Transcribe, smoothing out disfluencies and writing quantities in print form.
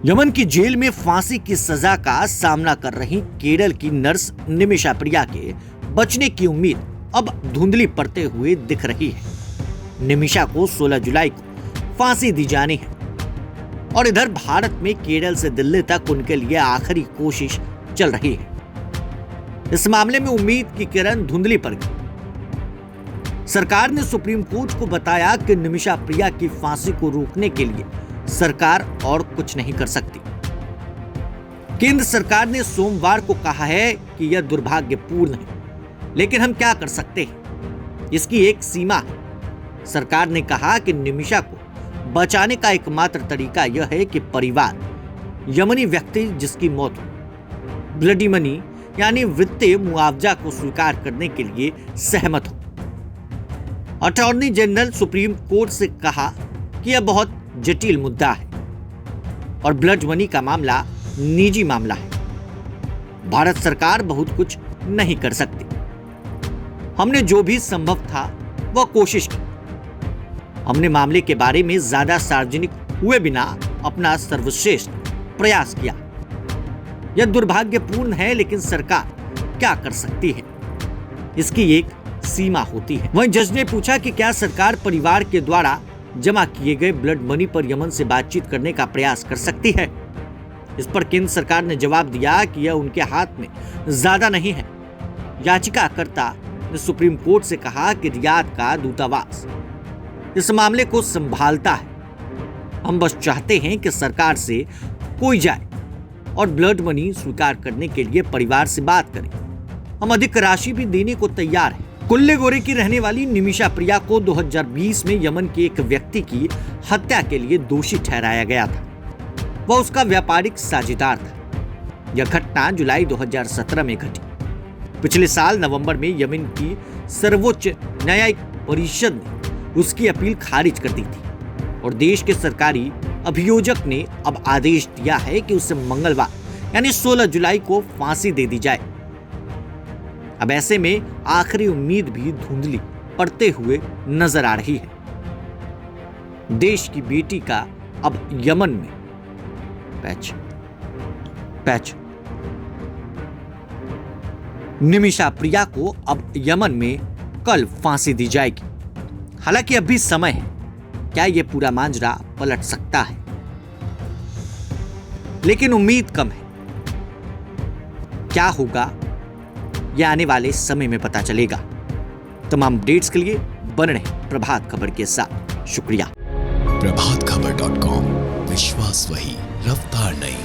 Yemen की jail में फांसी की सजा का सामना कर रही केरल की नर्स निमिषा प्रिया के बचने की उम्मीद अब धुंधली पड़ते हुए दिख रही है। निमिषा को 16 जुलाई को फांसी दी जानी है और इधर भारत में केरल से दिल्ली तक उनके लिए आखिरी कोशिश चल रही है। इस मामले में उम्मीद की किरण धुंधली पड़ गई। सरकार ने सुप्रीम कोर्ट को बताया कि निमिषा प्रिया की फांसी को रोकने के लिए सरकार और कुछ नहीं कर सकती। केंद्र सरकार ने सोमवार को कहा है कि यह दुर्भाग्यपूर्ण है, लेकिन हम क्या कर सकते हैं, इसकी एक सीमा है। सरकार ने कहा कि निमिषा को बचाने का एकमात्र तरीका यह है कि परिवार यमनी व्यक्ति जिसकी मौत हो ब्लडी मनी यानी वित्तीय मुआवजा को स्वीकार करने के लिए सहमत हो। अटॉर्नी जनरल सुप्रीम कोर्ट से कहा कि यह बहुत जटिल मुद्दा है और ब्लड मनी का मामला निजी मामला है। भारत सरकार बहुत कुछ नहीं कर सकती। हमने जो भी संभव था वह कोशिश की। हमने मामले के बारे में ज्यादा सार्वजनिक हुए बिना अपना सर्वश्रेष्ठ प्रयास किया। यह दुर्भाग्यपूर्ण है, लेकिन सरकार क्या कर सकती है, इसकी एक सीमा होती है। वहीं जज ने पूछा कि क्या सरकार परिवार के द्वारा जमा किए गए ब्लड मनी पर यमन से बातचीत करने का प्रयास कर सकती है। इस पर केंद्र सरकार ने जवाब दिया कि यह उनके हाथ में ज्यादा नहीं है। याचिकाकर्ता ने सुप्रीम कोर्ट से कहा कि रियाद का दूतावास इस मामले को संभालता है। हम बस चाहते हैं कि सरकार से कोई जाए और ब्लड मनी स्वीकार करने के लिए परिवार से बात करें। हम अधिक राशि भी देने को तैयार हैं। कुल्लेगोरे की रहने वाली निमिषा प्रिया को 2020 में यमन के एक व्यक्ति की हत्या के लिए दोषी ठहराया गया था। वह उसका व्यापारिक साझेदार था। यह घटना जुलाई 2017 में घटी। पिछले साल नवंबर में यमन की सर्वोच्च न्यायिक परिषद ने उसकी अपील खारिज कर दी थी और देश के सरकारी अभियोजक ने अब आदेश दिया है कि उसे मंगलवार यानी 16 जुलाई को फांसी दे दी जाए। अब ऐसे में आखिरी उम्मीद भी धुंधली पड़ते हुए नजर आ रही है। देश की बेटी का अब यमन में पैच। निमिषा प्रिया को अब यमन में कल फांसी दी जाएगी। हालांकि अभी समय है, क्या यह पूरा मांजरा पलट सकता है, लेकिन उम्मीद कम है। क्या होगा यह आने वाले समय में पता चलेगा। तमाम अपडेट्स के लिए बने रहें प्रभात खबर के साथ। शुक्रिया। प्रभातखबर.com, विश्वास वही, रफ्तार नहीं।